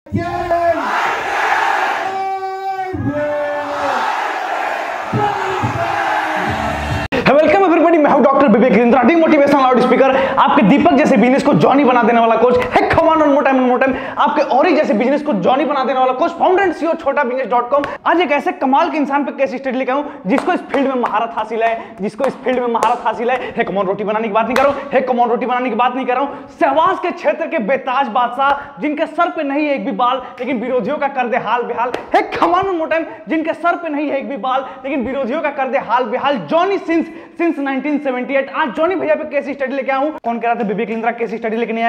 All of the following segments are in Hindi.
वेलकम एवरीबॉडी, मैं हूं डॉक्टर विवेक लिंद्रा, मोटिवेशनल लाउड स्पीकर, आपके दीपक जैसे बिजनेस को जॉनी बना देने वाला कोच है। कम ऑन मोर टाइम, आपके औरी जैसे बिजनेस को जॉनी बना देने वाला कोच, फाउंडर एंड सीईओ छोटाबिजनेस.com। आज एक ऐसे कमाल के इंसान पे केस स्टडी लेकर आऊं जिसको इस फील्ड में महारत हासिल है। कम ऑन रोटी बनाने की बात नहीं कर रहा हूं, सहवास के क्षेत्र के बेताज बादशाह, जिनके सर पे नहीं है एक भी बाल लेकिन विरोधियों का कर दे हाल बेहाल है। कम ऑन मोर टाइम, जिनके सर पे नहीं है एक भी बाल लेकिन विरोधियों का कर दे हाल बेहाल, जॉनी सिंस 1978। आज जॉनी भैया पे केस स्टडी लेके आऊं। कौन कह रहा था विवेक लिंद्रा केस स्टडी लेके नहीं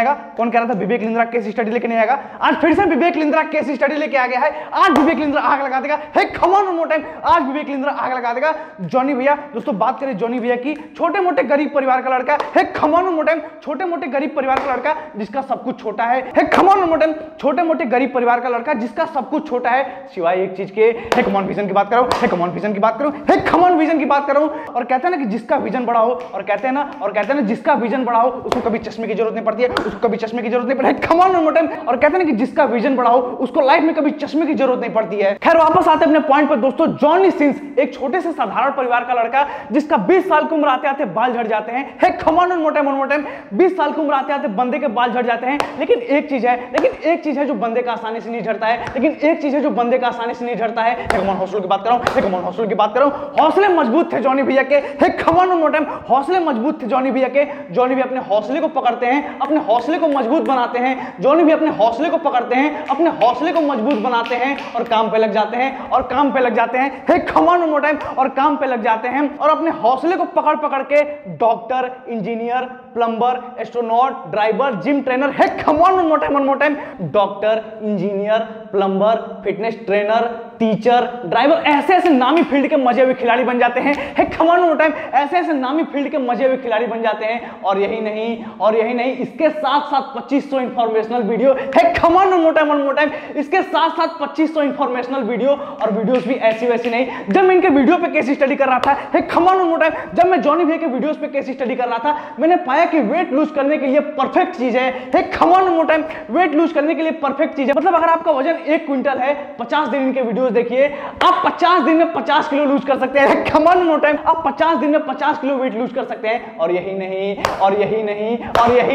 आएगा? आज फिर से विवेक लिंद्रा केस स्टडी लेके आ गया है। आज विवेक लिंद्रा आग लगा देगा। हे कम ऑन मोर टाइम, आज विवेक लिंद्रा आग लगा देगा। जॉनी भैया, दोस्तों बात करें जॉनी भैया की, छोटे मोटे गरीब परिवार का लड़का है। कम ऑन मोर टाइम, छोटे मोटे गरीब परिवार का लड़का जिसका सब कुछ छोटा है। कम ऑन मोर टाइम, छोटे मोटे गरीब परिवार का लड़का जिसका सब कुछ छोटा है सिवाय एक चीज के। कम ऑन विजन की बात करो, कम ऑन विजन की बात करो। और कहते हैं ना कि जिसका विजन बड़ा हो, और कहते हैं ना जिसका विजन बड़ा हो उसको कभी चश्मे की जरूरत नहीं पड़ती है, कम ऑन मोर टाइम। और कहते हैं ना कि जिसका विजन बड़ा हो उसको लाइफ में कभी चश्मे की जरूरत नहीं पड़ती है। खैर वापस आते हैं अपने पॉइंट पर दोस्तों। जॉनी सिंस एक छोटे से साधारण परिवार का लड़का जिसका 20 साल की उम्र आते आते बाल झड़ जाते हैं। कम ऑन मोर टाइम, 20 साल की उम्र आते आते बंदे के बाल झड़ जाते हैं। लेकिन एक चीज है जो बंदे का आसानी से नहीं झड़ता है। कम ऑन हौसलों की बात कर रहा हूं। हौसले मजबूत थे जॉनी भैया के। कम ऑन मोर टाइम, हौसले मजबूत थे जॉनी भैया के। जॉनी भी अपने हौसले को पकड़ते हैं, अपने हौसले को मजबूत बनाते हैं। जॉनी भी अपने हौसले को पकड़ते हैं, अपने हौसले को मजबूत बनाते हैं और काम पे लग जाते हैं। कम ऑन मोर टाइम, और काम पे लग जाते हैं और अपने हौसले को पकड़ के doctor, engineer, plumber, astronaut, driver, gym trainer है। Come on more time, doctor, engineer, plumber, fitness trainer, teacher, driver, ऐसे नामी फील्ड के मजे हुए खिलाड़ी बन जाते हैं। कम ऑन मोर टाइम, ऐसे नामी फील्ड के मजे हुए खिलाड़ी बन जाते हैं। और यही नहीं, इसके साथ 2500 इंफॉर्मेशनल वीडियो है। कम ऑन मोर टाइम, इसके साथ 2500 इंफॉर्मेशनल वीडियो, और वीडियोस भी ऐसी वैसी नहीं। जब मैं इनके वीडियो पे केस स्टडी कर रहा था, कम ऑन मोर टाइम, जब मैं जॉनी भैया के वीडियोस पे केस स्टडी कर रहा था, मैंने पाया कि वेट लूज करने के लिए परफेक्ट चीज है। Come on more time, weight lose करने के लिए परफेक्ट चीज है। मतलब अगर आपका वजन 1 क्विंटल है, 50 दिन इनके वीडियोस देखिए, आप 50 दिन में 50 किलो लूज कर सकते हैं। कम ऑन मोर टाइम, आप 50 दिन में 50 किलो वेट लूज कर सकते हैं। और यही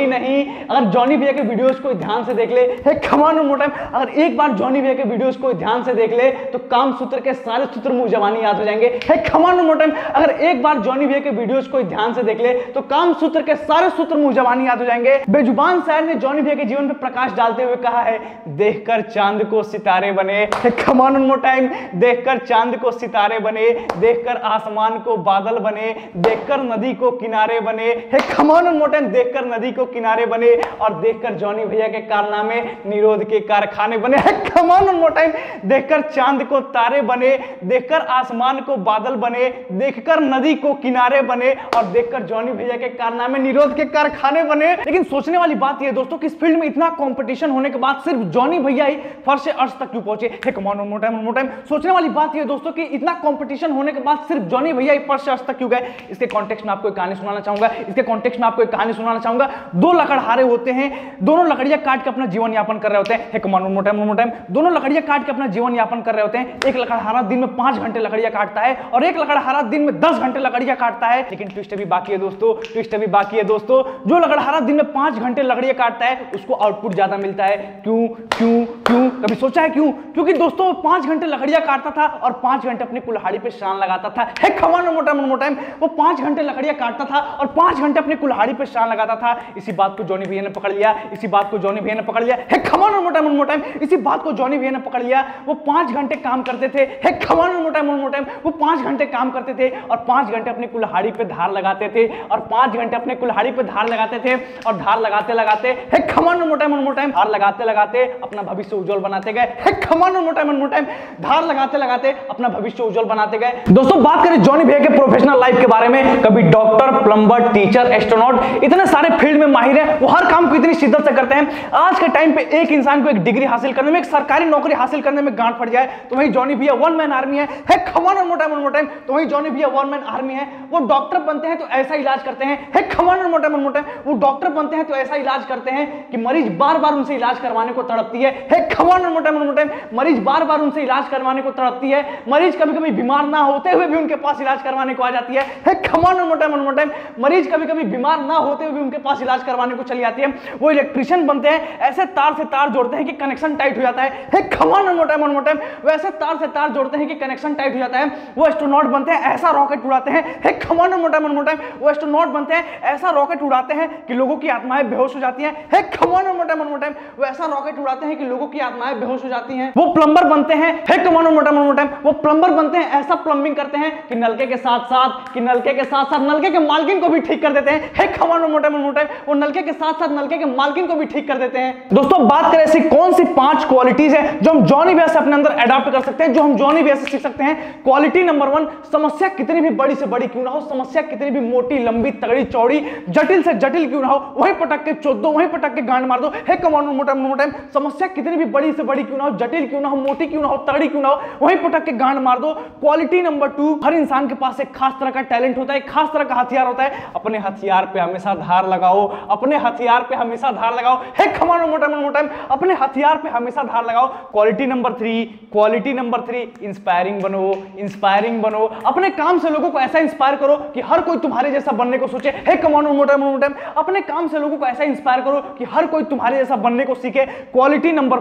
नहीं, अगर जॉनी भैया के वीडियोस को ध्यान से देख ले, कम ऑन मोर टाइम, अगर एक बार जॉनी भैया के वीडियोस को ध्यान से देख ले तो काम सूत्र के सारे सूत्र मुंह जबानी याद हो जाएंगे। कम ऑन मोर टाइम, अगर एक बार जॉनी भैया के वीडियोस को ध्यान से देख ले तो काम सूत्र के सारे सूत्र मुंह जबानी याद हो जाएंगे। बेजुबान शायर ने जॉनी भैया के जीवन पे प्रकाश डालते हुए कहा है, देखकर चांद को सितारे बने। कम ऑन मोर टाइम, देखकर चांद को सितारे बने, देखकर आसमान को बादल बने, देखकर नदी को किनारे बने। कम ऑन मोर टाइम, देखकर नदी को किनारे बने, और देखकर जॉनी भैया के कारनामे निरोध के कारखाने बने। कम ऑन मोर टाइम, देखकर चांद को तारे बने, देखकर आसमान को बादल बने, देखकर नदी को किनारे बने, और देखकर जॉनी भैया के कारनामे निरोध के कारखाने बने। लेकिन सोचने वाली बात यह दोस्तों कि इस फील्ड में इतना कंपटीशन होने के बाद सिर्फ जॉनी भैया ही फर्श से अर्श तक क्यों पहुंचे? कम ऑन मोर टाइम, सोचने वाली बात यह दोस्तों कि इतना कंपटीशन होने के बाद सिर्फ जॉनी भैया ही फर्श से अर्श तक क्यों गए? इसके कॉन्टेक्स्ट में आपको एक कहानी सुनाना चाहूंगा। दो लकड़हारे होते हैं, दोनों लकड़ियां काट के अपना जीवन यापन कर रहे होते हैं। कम ऑन मोर टाइम, दोनों लकड़ियां काट के अपना जीवन यापन कर रहे होते हैं। एक लकड़हारा दिन में 5 घंटे लकड़ियां काटता है और एक लकड़हारा दिन में 10 घंटे लकड़ियां काटता है। लेकिन ट्विस्ट अभी बाकी है दोस्तों, जो लकड़हारा दिन में 5 घंटे लकड़ियां काटता है उसको आउटपुट ज्यादा मिलता है। क्यों? कभी सोचा है क्यों? क्योंकि दोस्तों 5 घंटे लकड़ियां काटता था और 5 घंटे अपनी कुल्हाड़ी पे शान लगाता था। कम ऑन मोर टाइम, वो 5 घंटे लकड़ियां काटता था और 5 घंटे अपनी कुल्हाड़ी पे शान लगाता था। इसी बात को जॉनी भैया ने पकड़ लिया। कम ऑन मोर टाइम, इसी बात को जॉनी भैया ने पकड़ लिया। वो 5 घंटे काम करते थे। कम ऑन मोर टाइम, वो 5 घंटे काम करते थे और 5 घंटे अपनी कुल्हाड़ी पे धार लगाते थे और 5 घंटे अपने कुल्हाड़ी पे धार लगाते थे और धार लगाते कम ऑन मोर टाइम, धार लगाते अपना भविष्य उज्जवल बनाते गए। कम ऑन मोर टाइम, धार लगाते अपना भविष्य उज्जवल बनाते गए। दोस्तों बात करें जॉनी भैया के प्रोफेशनल लाइफ के बारे में, कभी डॉक्टर, प्लम्बर, टीचर, एस्ट्रोनॉट, इतने सारे फील्ड में माहिर है, वो हर काम को इतनी शिद्दत से करते हैं। आज के टाइम पे एक इंसान को एक डिग्री हासिल करने में, एक सरकारी नौकरी हासिल करने में गांठ फट जाए तो वही जॉनी भैया 1 मैन आर्मी है। कम ऑन मोर टाइम, तो वही जॉनी भैया 1 मैन आर्मी है। वो डॉक्टर बनते हैं तो ऐसा इलाज करते हैं। कम ऑन मोर टाइम, वो डॉक्टर बनते हैं तो ऐसा इलाज करते हैं कि मरीज बार बार उनसे इलाज करवाने को तड़पती है। कम ऑन कमान मोटा मरीज बार बार उनसे इलाज करवाने को तड़पती है, मरीज कभी कभी बीमार ना होते हुए भी उनके पास इलाज करवाने को आ जाती है कमान मोटा मरीज कभी कभी बीमार ना होते हुए भी उनके पास इलाज करवाने को चली आती है। वो इलेक्ट्रिशियन बनते हैं, ऐसे तार से तार जोड़ते हैं कि कनेक्शन टाइट हो जाता है कमान मोटा वैसे तार से तार जोड़ते हैं कि कनेक्शन टाइट हो जाता है। वो एस्ट्रोनॉट बनते हैं, ऐसा रॉकेट उड़ाते हैं कमान मोटा वो एस्ट्रोनॉट बनते हैं, ऐसा रॉकेट उड़ाते हैं कि लोगों की आत्माएं बेहोश हो जाती हैं कमान मोटा वो ऐसा रॉकेट उड़ाते हैं कि लोगों की आत्माएं बेहोश हो जाती हैं। वो प्लम्बर बनते हैं कमान मोटा वो प्लम्बर बनते हैं, ऐसा प्लम्बिंग करते हैं कि नलके के साथ साथ नलके के मालकिन को भी ठीक कर देते हैं कमान मोटा वो नलके के साथ साथ नलके के मालकिन को भी ठीक कर देते हैं। दोस्तों बात करें ऐसी कौन सी 5 क्वालिटीज है जो हम जॉनी बेयर से अपने अंदर अडॉप्ट कर सकते हैं, जो हम जॉनी बेयर से सीख सकते हैं। क्वालिटी नंबर 1, समस्या कितनी भी बड़ी से बड़ी क्यों ना हो, समस्या कितनी भी मोटी लंबी तगड़ी चौड़ी जटिल से जटिल क्यों ना हो, वहीं पटक के चोद दो, वहीं पटक के गांड मार दो कमान मोटा समस्या कितनी भी बड़ी से बड़ी क्यों ना हो, जटिल क्यों ना हो, मोटी क्यों ना हो, तगड़ी क्यों ना हो, वहीं पटक के गांड मार दो। क्वालिटी नंबर 2, हर इंसान के पास एक खास तरह का टैलेंट होता है, एक खास तरह का हथियार होता है। अपने हथियार पे हमेशा धार लगाओ, अपने हथियार पे हमेशा धार लगाओ कमान मोटा अपने हथियार पे हमेशा धार लगाओ। क्वालिटी नंबर 3, इंस्पायरिंग बनो, अपने काम से लोगों को ऐसा इंस्पायर करो कि हर कोई तुम्हारे जैसा बनने को सोचे कमान मोटा अपने काम से लोगों को ऐसा इंस्पायर करो कि हर कोई तुम्हारे जैसा बनने को सीखे। क्वालिटी नंबर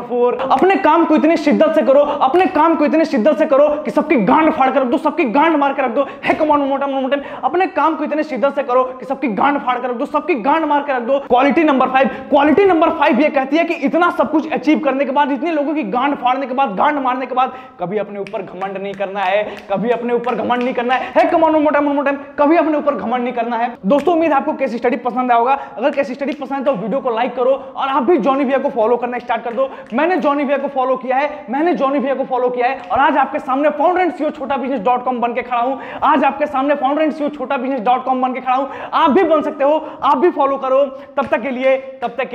4, अपने काम को इतनी शिद्दत से करो, कि सबकी गांड फाड़ कर रख दो, सबकी गांड मार कर रख दो कमान मोटा अपने काम को इतनी शिद्दत से करो कि सबकी गांड फाड़ कर रख दो, सबकी गांड मार कर रख दो। क्वालिटी नंबर 5 ये कहती है कि इतना सब कुछ अचीव करने के बाद, इतने लोगों की गांड फाड़ने के बाद, गांड मारने के बाद, कभी अपने ऊपर घमंड नहीं करना है, कभी अपने ऊपर घमंड नहीं करना है कमान मोटा कभी अपने ऊपर घमंड नहीं करना है। दोस्तों उम्मीद आपको केस स्टडी पसंद आया होगा। अगर केस स्टडी पसंद है तो वीडियो को लाइक करो और आप भी जॉनी भैया को फॉलो करना स्टार्ट कर दो। मैंने जॉनी भैया को फॉलो किया है और आज आपके सामने फाउंडर एंड सीईओ छोटाबिजनेस.com बन के खड़ा हूं। आप भी बन सकते हो, आप भी फॉलो करो। तब तक के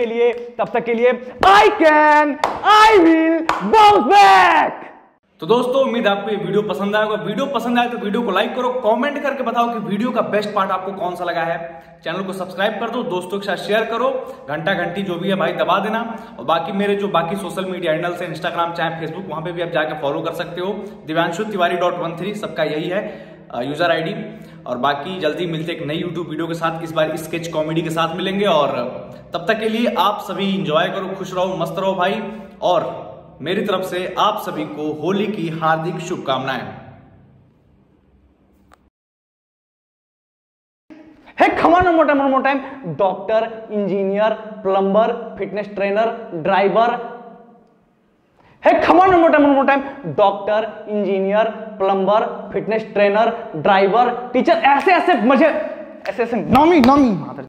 लिए आई विल बाउंस बैक। तो दोस्तों उम्मीद आपको ये वीडियो पसंद आएगा। वीडियो पसंद आए तो वीडियो को लाइक करो, कमेंट करके बताओ कि वीडियो का बेस्ट पार्ट आपको कौन सा लगा है। चैनल को सब्सक्राइब कर दो, दोस्तों के साथ शेयर करो, घंटी जो भी है भाई दबा देना। और बाकी मेरे जो बाकी सोशल मीडिया हैंडल्स हैं, इंस्टाग्राम चाहे फेसबुक, वहां पे भी आप जाके फॉलो कर सकते हो। दिव्यांशु तिवारी.13 सबका यही है यूजर आईडी। और बाकी जल्दी मिलते एक नई यूट्यूब वीडियो के साथ, इस बार स्केच कॉमेडी के साथ मिलेंगे। और तब तक के लिए आप सभी इंजॉय करो, खुश रहो, मस्त रहो भाई। और मेरी तरफ से आप सभी को होली की हार्दिक शुभकामनाएं। कमान मोटा doctor, engineer, plumber, fitness trainer, driver come on मोटा doctor, engineer, plumber, fitness trainer, driver, teacher, ऐसे नामी